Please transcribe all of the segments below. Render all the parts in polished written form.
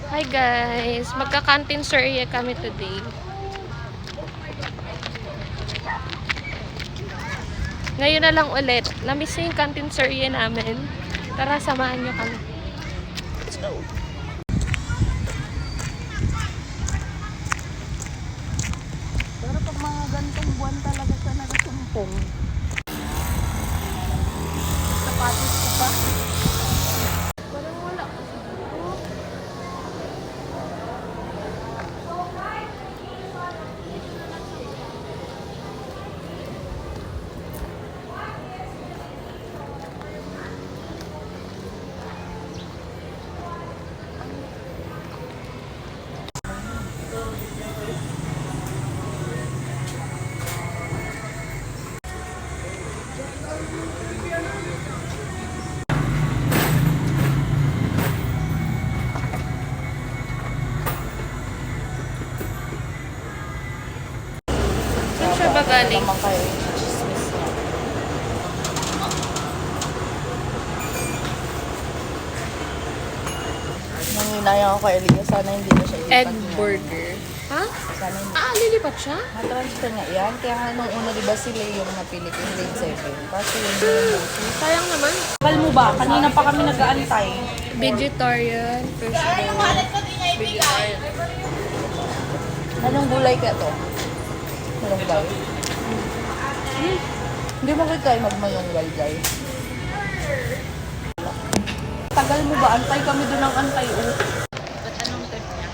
Hi guys! Magka-canteen surya kami today. Ngayon na lang ulit. Na-miss yung canteen surya namin. Tara, samahan nyo kami. Let's go! Pero pag mga gantong buwan talaga siya nagsumpong. Sapatos ko pa. Parang wala. Saan siya ba galing? Naman kayo yung chismis niya. Nanginayang ako kay Elia. Sana hindi na siya ilipat Egg niya. burger. Ha? Sana hindi. Lilipat siya? Matransfer nga yan. Kaya nga nung una, di ba sila yung napili ko yung grade 7. Kasi yun yung Sayang naman. Bakal mo ba? Kanina pa kami nag-aantay. Vegetarian, fish bowl. Vegetarian. Anong gulay ka to? Malunggay? Hindi mo kayo tayo magmalunggay, guys. Tagal mo ba? Antay kami doon ng antay. At anong trip niya?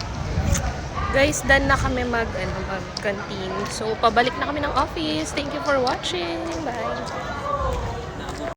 Guys, done na kami mag-canteen. So, pabalik na kami ng office. Thank you for watching. Bye!